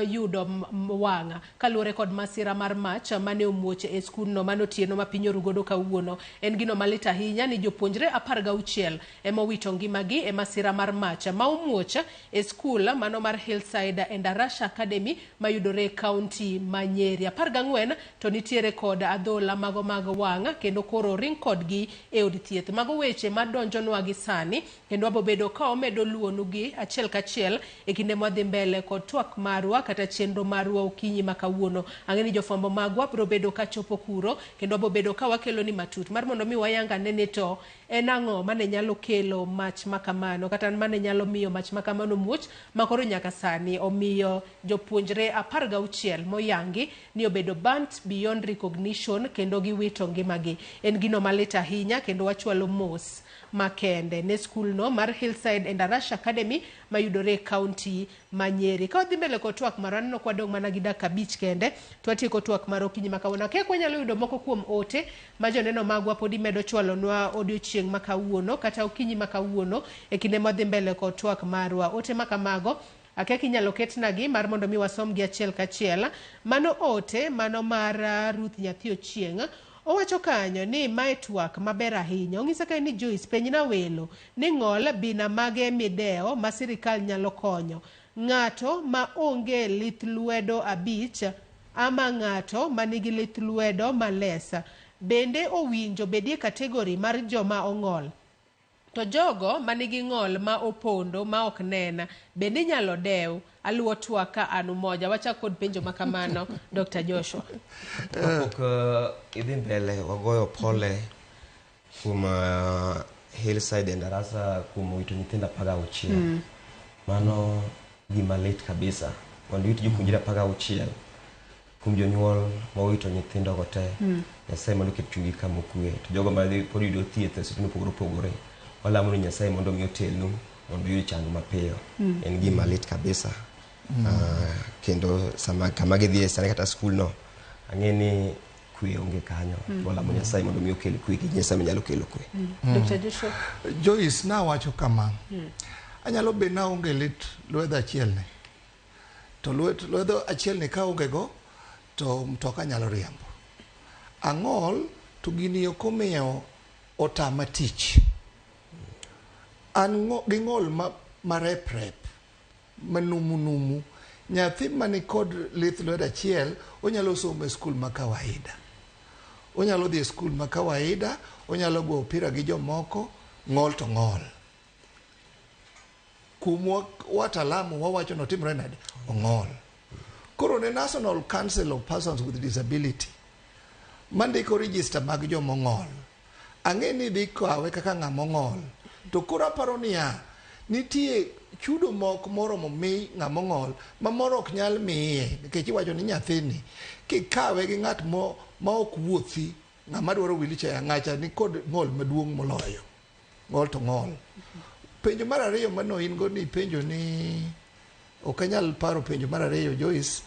yudo wanga kaluwore kod masira mar mach mane omuoch e skul no mano tieno ma piny orugodo kawuono. En gino malit ahinya ni jopuonjre 16 ema owito ngimagi e masira mar mach ma omuoch e skul mano mar Hillside Endarasha Academy mayudore e kaunti Manyeri. 14 to nitiere kod adhola mago mag wanga kendo koro ring kodgi e od thieth. Mago weche madonjonwa gi sani kendo abo bedo ka omedo luonugi achiel kachiel e kinde mwadhi mbele kod twak marwa kata chenro marwa okinyi makawuono. Ang'eni jofwambo magwa biro bedo ka chopo kuro kendo abo bedo ka wakelo ni matut mar mondo mi wayanga nene to en ang'o mane nyalo kelo mach makamano kata mane nyalo miyo mach makamano muoch makoro nyaka sani omiyo jopuonjre 16 moyangi ni obedo burnt beyond recognition kendo giwito ngimagi. En gino malit ahinya kendo wachwalo mos makende ne skul no mar Hillside Endarasha Academy mayudore kaunti Manyeri. Ka wadhi mbele kod twak marwa no kwa dong mana gi dakika 5 kende to atieko twak mar okinyi makawuono. Kek wanyalo yudo moko kuom ote ma joneno magwa podi medo chwalonwa odiochieng' makawuono kata okinyi makawuono e kinde madhi mbele kod twak marwa. Ote makamago akek inyalo ketnagi mar mondo mi wasom gi achiel kachiel. Mano ote mano mar Ruth Nyathi Ochieng'. Owacho kanyo ni mae twak maber ahinya. Ong'isa kae ni Joyce penyna welo ni ng'ol bina mage mideo ma sirikal nyalo konyo. Ng'ato ma onge lith lwedo abich ama ng'ato manigi lith lwedo malesa bende owinjo bedie kategori mar joma ong'ol. To jogo manigi ng'ol ma opondo ma ok nena bende nyalo dew. Aluo twaka anu moja. Wacha kod penjo makamano Dr. Joshua. Idhi mbele wagoyo pole kuma Hillside Endarasha kuma wito nyithinda 16. Mano gima lit kabisa. Wando wito jopuonjre 16 kum jonyuol ma wito nyithindo go te. Nyasaye mondo ket chunygi kama okwe. To jogo ma pod yudo thieth e seche mopogore walamo ni Nyasaye mondo mi otelnu mondo yud chango mapiyo. En gima lit kabisa. Kendo sama kama gidhi sane kata skul no ang'eni kwe onge kanyo. Walamo Nyasaye mondo mi okel kwe gi Nyasaye nyalo kelo kwe. Dr. Joshua. Joyce na wacho kama. Anyalo be na onge lit lwedo achiel ne. To lwedo achiel ne ka onge go to mtoka nyalo riembo. Ang'ol to gini okomiyo otama tich. An gi ng'ol ma rep manumu nyathi mani kod lith lwedo achiel onyalo somo e skul ma kawaida. Onyalo dhi e skul ma kawaida, onyalo go opira gi jomoko, ng'ol to ng'ol. Kumwa watalamu wawacho no timre nade ong'ol. Koro ne National Council of Persons with Disability mandiko register mag jomong'ol. Ang'eni dhi kawe kaka ng'ama ong'ol. To koro aparo niya nitie chudo moko moromo mi ng'ama ong'ol ma moro ok nyal miye nikech iwacho ni nyathini kikawe gi ng'at ma ok wuothi ng'ama dwaro wheelchair ng'acha ni kod ng'ol maduong' moloyo. Ng'ol to ng'ol. Penjo mar ariyo mano in go ni penjo ni ok anyal paro penjo mar ariyo Joyce.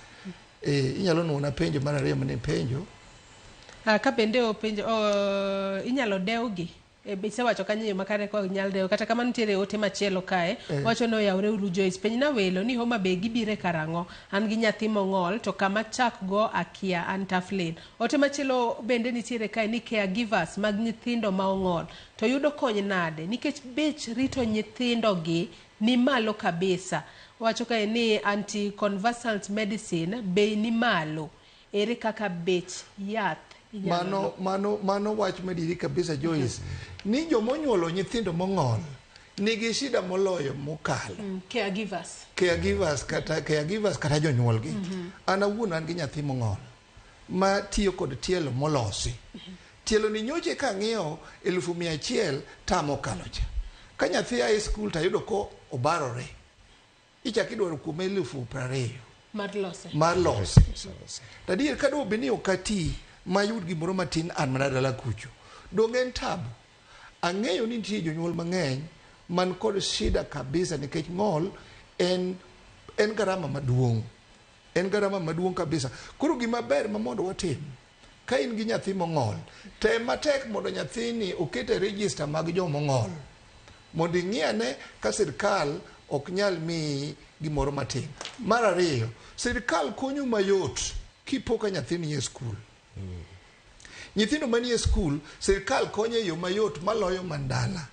Inyalo nuona penjo mar ariyo mane penjo. Ka bende o penjo inyalo dewgi. Bisa wacho kanyo makare ko nyal dewo kata kamano nitiere ote machielo kae wacho no yawre uru Joyce penyna welo ni Homa Bay gibire karango an gi nyathi mong'ol to kama chak go akia an Taflin. Ote machielo bende nitiere kae ni caregivers mag nyithindo ma ong'ol to yudo kony nade nikech bech rito nyithindo gi ni malo kabisa. Wacho kae ni anti convulsant medicine bei ni malo. Ere kaka bech yath Mano wach mediri kabisa Joyce. Ni jomonyuolo nyithindo mong'ol nigi shida moloyo mokalo. Caregivers kata jonyuolgi. An awuon an gi nyathi mong'ol ma tiyo kod tielo molosi. Tielo ni nyoche ka ng'iyo 100,000 tamo kalo cha. Ka nyathi a skul ta yudo ko obarore. Ichak idwaro kuome 20,000 mar lose. Tadier ka do bini okati mayud gimoro matin an mana dala kucho dong en tabu. Ang'eyo ni nitie jonyuol mang'eny man kod shida kabisa nikech ng'ol en garama maduong'. En garama maduong' kabisa. Koro gima ber ma mondo watim, ka in gi nyathi mong'ol, tem matek mondo nyathini oket e register mag joma ong'ol, mondo ing'iane ka sirkal ok nyal miyi gimoro matin. Mar ariyo, sirkal konyo mayot kipo ka nyathini e skul. Nyithindo manie skul, sirkal konyo e yo mayot maloyo mandala.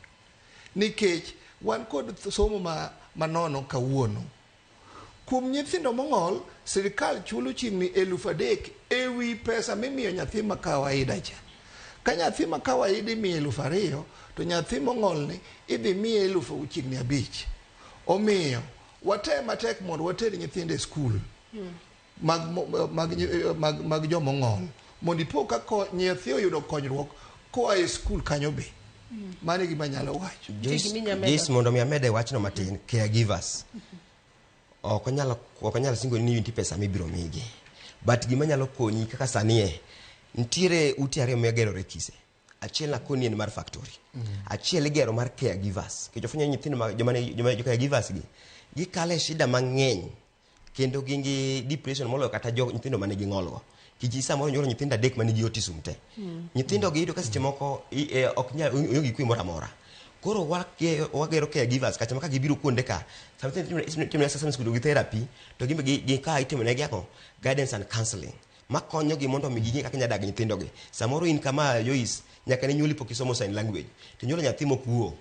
Nikech wan kod somo manono kawuono. Kuom nyithindo mong'ol, sirkal chulo chiegni 3,000 ewi pesa mimiyo nyathi ma kawaida cha. Ka nyathi ma kawaida imiyo 2,000, to nyathi mong'olni idhi miye 5,500. Omiyo watem matek mondo water nyithindo e skul mag jomong'ol, mondo ipo ka nyathi oyudo konyruok koa e skul kanyo be. Mano gima nyalo wacho. Joyce, mondo mi amede wachno matin, caregivers ok onyalo singo ni nitie pesa mibiro migi, but gima nyalo konyi kaka sanie, nitiere ute ariyo magerore Kise. Achiel nakoni en mar factory, achiel igero mar caregivers. Kech ofwenyo nyithindo joma caregivers gikale shida mang'eny, kendo gingi depression moloyo kata nyithindo mane gi ng'olgo. Kiji samoro nyoro nyithindo 3 manigi autism te. Nyithindo gi yudo ka seche moko ok nyal onge kwe moro amora. Koro wagero caregivers kacha maka gibiro kuonde ka. Sometimes assessment school gi therapy, to gimbe ka itimo ne gi ako guidance and counseling. Makonyo gi mondo mi ging'e kaka nyadag nyithindo gi. Samoro in kama Joyce, nyaka ne nyuoli pok isomo sign language. To nyuolo nyathi mokuo.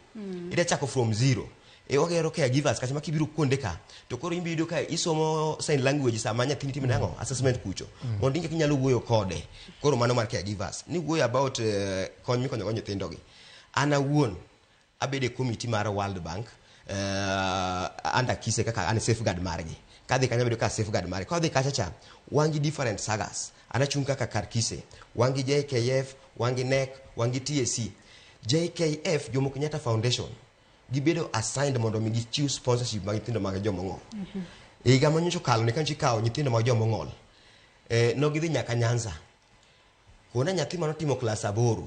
Ida chako from zero. Wagero caregivers kacha maka ibiro kuonde ka. To koro imbi yudo ka isomo sign language sama nyathi timo nango assessment kucho. Mondo ing'e kinyalo wuoyo kode. Koro mano mar caregivers. Ni wuoyo about kony mikonyo nyithindo gi. Ana wuon abede committee mar World Bank under Kise kaka an safeguard margi. Kadhi kanya bedo ka safeguard margi. Kadhi kacha cha wangi different sagas. Anachung kaka kar Kise. Wangi JKF, wangi NEC, wangi TSC. JKF Jomo Kenyatta Foundation gibedo assigned mondo mi gichiw sponsorship mag nyithindo mag jomong'ol. Higa manyocho kalo ne kanchi kawo nyithindo mag jomong'ol. No gidhi nyaka Nyanza. Kuona nyathi mano timo class 8.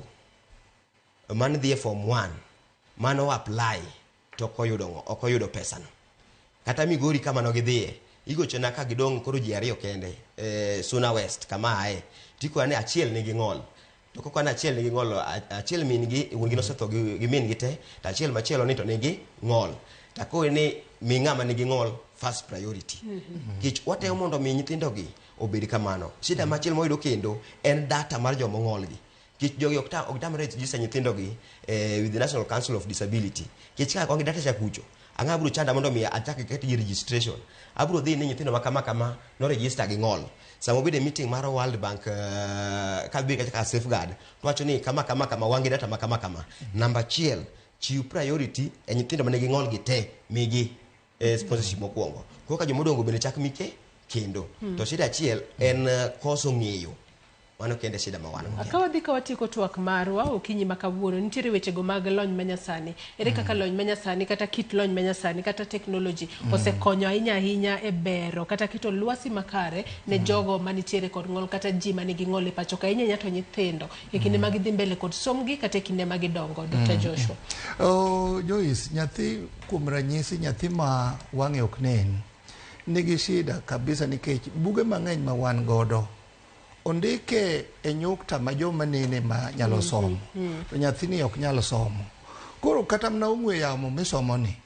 Man dhie form 1. Mano apply to okoyudo pesa no. Kata Migori kama no gidhie, igochona ka gidong koro ji ariyo kende, Suna West kama ae. Tiko ane achiel nigi ng'ol. To koko ane achiel nigi ng'ol, achiel min gi wuongi nosetho gi min gi te, to achiel machielo ni to nigi ng'ol. Tako ni mi ng'ama nigi ng'ol first priority. Kich watemo mondo mi nyithindo gi obed kamano. Shida machielo moyudo kendo en data mar jomong'ol gi. Kich jogi ok tamre register nyithindo gi with the National Council of Disability. Kich ka kongi data cha kucho. Anga abro chanda mondo mi atake keti registration. Abro dhi ni nyithindo makama no register gi ng'ol. Samo bide meeting mar World Bank kalbi ka safeguard. Tuwacho ni kama wangi data makama. Number chiel chiu priority e nyithindo manigi ng'ol gi te migi sponsorship mokwongo. Kwa ka jomodongo bende chak mike kendo. To shida achiel en koso ng'eyo. Mano kende shida mawano. Akawadhi ka watiko twak marwa okinyi makawuono nitiere wechego mag lony manyasani. Ere kaka lony manyasani kata kit lony manyasani kata technology osekonyo ahinya e bero kata kito lwasi makare ne jogo manitiere kod ng'ol kata ji manigi ng'ol e pacho ka ahinya to nyithindo e kinde mag dhi mbele kod somgi kata kinde mag dongo. Dr. Joshua. Joyce, nyathi kuom ranyisi nyathi ma wang'e ok nen nigi shida kabisa nikech buge mang'eny ma wan godo ondike e nyukta ma joma nene ma nyalo somo. To nyathini ok nyalo somo. Koro kata mna ong'we yamo misomo ni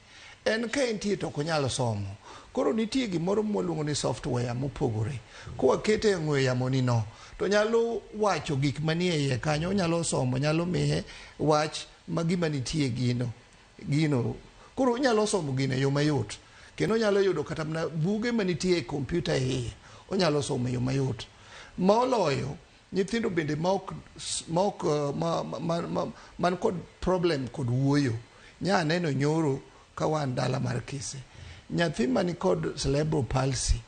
en ka entie to ok nyalo somo. Koro nitie gimoro mwaluongo ni software mopogore. Kwa kete ong'we yamo ni no to nyalo wacho gik manie iye kanyo, nyalo somo, nyalo miye wach magima nitie gino. Koro nyalo somo gino e yo mayot. Kendo nyalo yudo kata mna buge manitie e kompyuta iye. Onyalo somo e yo mayot. Moloyo nyithindo bende man kod problem kod wuoyo. Nya neno nyoro ka wan dala mar Kise. Nyathi mani kod cerebral palsy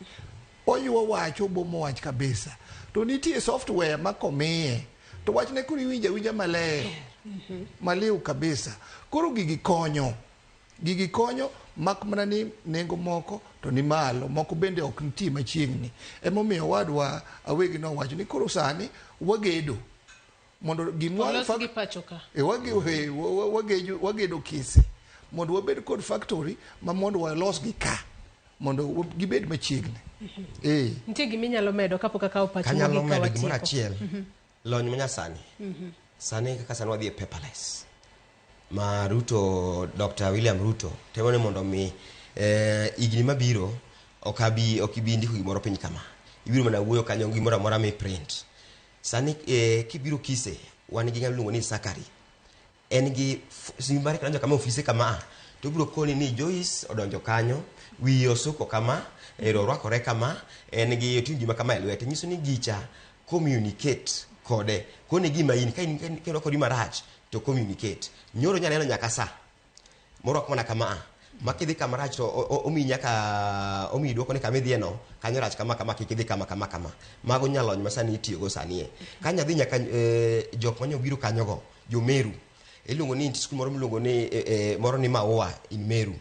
oyuo wacho bomo wach kabisa. To nitie software makomiye to wachne kuri winja maler maliw kabisa. Koro gigi konyo mak mana ni nengo moko to ni malo, moko bende ok nitie machiegni. Emomiyo wadwa awegi no wacho ni koro sani wagedo mondo gimwa olos gi pacho ka wagedo kise mondo wabed kod factory ma mondo walos gi ka mondo gibed machiegni. Nitie gima inyalo medo kapok akawo pacho kanyalo medo gimoro achiel. Lony manyasani sani kaka sani wadhi e paperless ma Ruto, Dr. William Ruto temo ni mondo mi igni mabiro ok ibi ndiko gimoro piny kama, ibiro mana wuoyo kanyo gimoro amora mi print. Sani kibiro kise wan gi ng'ama luongo ni Sakari, en gi simbare kanyo kama ofise kama to biro koni ni Joyce odonjo kanyo, wiye osuko kama, orwakore kama, en gi oting'o gima kama e lwete, nyiso ni gicha communicate kode koni gima in ka orwakori marach to communicate. Nyoro nyaneno nyaka sa morwako mana kama makidhi kama rach to omi nyaka omi duoko ni kama idhiye no kanyo rach kama kikidhi kama mago nyalony masani itiyogo sani kanya dhi nyaka jok manyo biro kanyogo jo Meru iluongo ni skul moro miluongo ni moro ni Maua in Meru.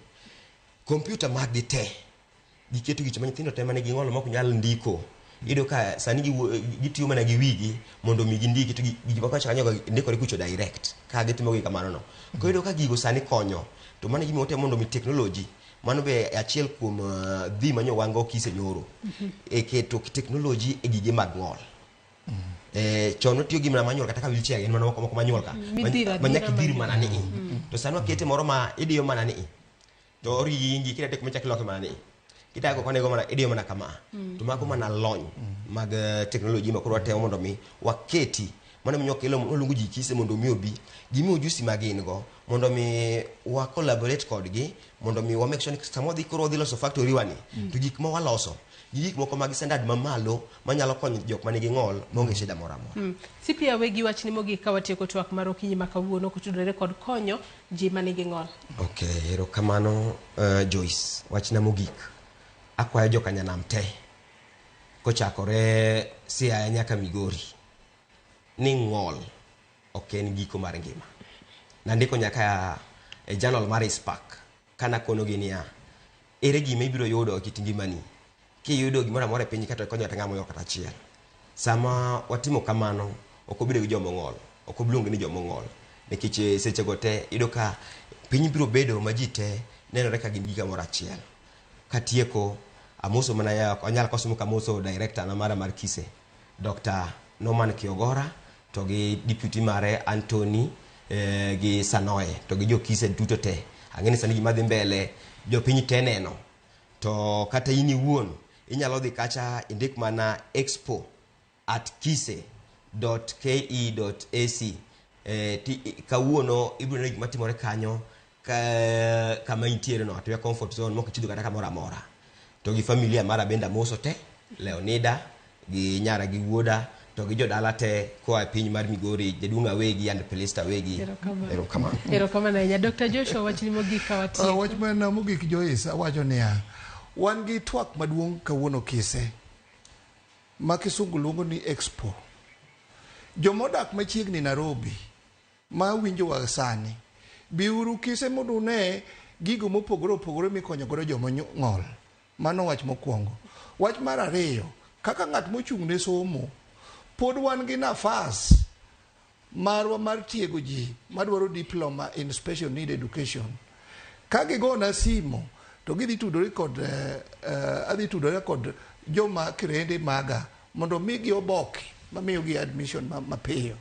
Kompyuta mag gi te giketo gicho manyithindo te mane ging'olo mok nyal ndiko, ido ka sani gitiyo mana gi wigi mondo mi gindiki to gik makacha kanyogo ndikore kucho direct ka gitimo gi kamano no. Koido ka gigo sani konyo to mano gima ote mondo mi technology mano be achiel kuom dhi manyo wango kise nyoro keto technology e gige mag ng'ol. Chono tiyo gi mana manual kata ka wheelchair en mana moko manual ka manyaki dir mana ni to sani wakete moro ma idiyo mana ni to oringi kila tek machak loke mana ni kita ko konego mana idiyo mana kama to mago mana lony mag technology ma koro watemo mondo mi waketi mano minyo kelo olungu ji kise mondo mi obi gimi ujusi magin go mondo mi wa collaborate kodgi mondo mi wa make sure ni samo dhi koro dhi loso factory wani to gik ma waloso gik moko mag standard mamalo manyalo konyo jok manigi ng'ol monge shida moro amora. Sipia wegi wachni mogik ka watieko twak mar okinyi makawuono kotudore kod konyo ji manigi ng'ol. Okay, erokamano Joyce, wachna mogik akwayo jokanyanam te kochakore Siaya nyaka Migori ni ng'ol ok en giko mar ngima. Nandiko nyaka e journal mar Spark kana kono ginia ere gima ibiro yudo kit ngimani kiyudo gimoro amora e piny kata konyo kata ng'amo yo kata achiel. Sama watimo kamano ok obedo gi jomo ng'ol, ok obiluongo ni jomo ng'ol nikech seche go te iyudo ka piny biro bedo ma ji te nenore ka gin gika moro achiel. Katieko amoso mana ya anyal kosomo kamoso director na mara mar Kise Dr. Norman Kiogora to gi deputy mare Anthony gi Sanoe to gi jo Kise duto te ang'eni sani gima dhi mbele jo piny te neno to kata ini wuon inyalo dhi kacha indik mana expo@kise.ke.ac kawuono ibiro ne gima timore kanyo kama intiere no to ya comfort zone moko chido kata kamora amora to gi familia mara benda moso te Leonida gi nyara gi wuoda to gi jodala te koa piny mar Migori jaduong' wegi and Pelista wegi. Erokamano ya Dr. Joshua wachni mogik ka watieko. Wachman mogik Joyce awacho niya wan gi twak maduong' kawuono Kise ma kisungu luongo ni Expo. Jomodak machiegni Nairobi ma winjowa sani biuru Kise mondo une gigo mopogore opogore mikonyo godo joma ng'ol. Mano wach mokwongo. Wach mar ariyo, kaka ng'at mochung' ne somo pod wan gi nafas marwa mar tiego ji madwaro diploma in special need education. Ka gigona simo to gidhi tudore kod adhi tudore kod joma kirende maga mondo migi oboke mamiyo gi admission mapiyo.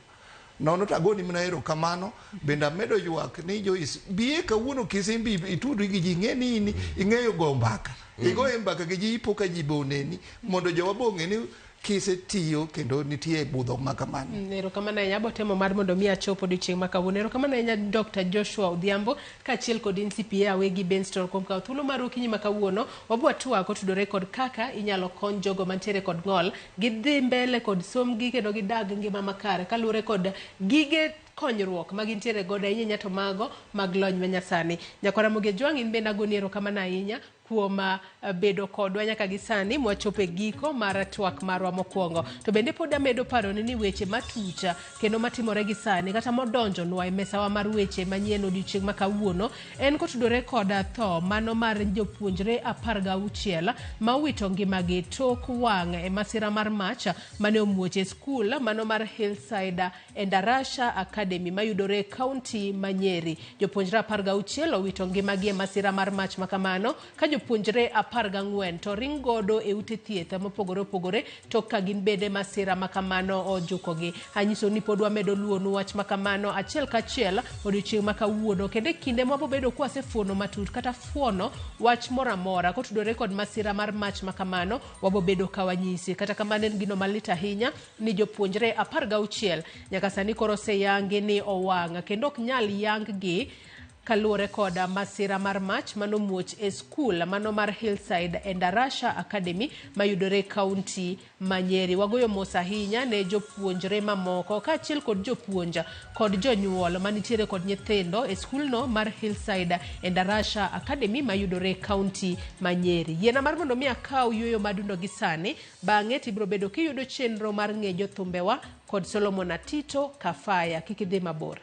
Nono tagoni mana erokamano bende amedo ywak ni Joyce biye kawuono Kise mbi itudri gi ji ng'eni ing'eyo go mbaka igoye mbaka gi ji ipo ka ji boneni mondo jowa bong'e ni Kise tiyo kendo nitie budho makamano. Erokamano ya botemo mar mondo mi achopo odiochieng' makawuono. Erokamano ya Dr. Joshua Odhiambo kaachiel kod NCPA wegi Benstore kuom kawo thuolo mar okinyi makawuono wabwa twak otudore kod kaka inyalo kony jogo mantiere kod ng'ol gidhi mbele kod somgi kendo gidag ngima makare kaluwore kod gige konyruok magintiere godo ahinya to mago mag lony manyasani. Nyakora Muge Jwang' in bende agoni erokamano ahinya kuom bedo kodwa nyaka gisani mwachope giko mar twak marwa mokwongo. To bende pod amedo paro ni weche matucha kendo matimore gisani kata modonjo nwa e mesawa mar weche manyien odiochieng' ma kawuono en kotudore koda tho mano mar jopuonjre 16 ma wito ngimagi tok wang' e masira mar mach mane omuoche skul mano mar Hillside Endarasha Academy mayudore kaunti ma Nyeri. Jopuonjre 16 owito ngimagi e masira mar mach makamano ka jopuonjre 14 to ringodo e ute thieth mopogore opogore tok ka gin bede masira makamano ojukogi. Anyiso ni pod wamedo luonu wach makamano achiel kachiel odiochieng' ma kawuono kendo kinde mwabobedo kwasefuono matut kata fuono wach moramora kotudore kod masira mar mach makamano wabobedo kawanyisi. Kata kamano en gino malit ahinya ni jopuonjre 16 nyaka sani koro seyangi ni owang' kendo ok nyal yang-gi kaluore koda masira mar mach mano muoch e skul mano mar Hillside Endarasha Academy mayudore kaunti ma Nyeri. Wagoyo mos ahinya ne jopuonjre mamoko kaachiel kod jopuonja kod jonyuol manitiere kod nyithindo e skulno mar Hillside Endarasha Academy mayudore kaunti ma Nyeri. Yiena mar mondo mi akaw yueyo madundo gi sani bang'e tibiro bedo kiyudo chenro mar ng'ejo thumbewa kod Solomon Atito Kafaya. Kik idhi mabor.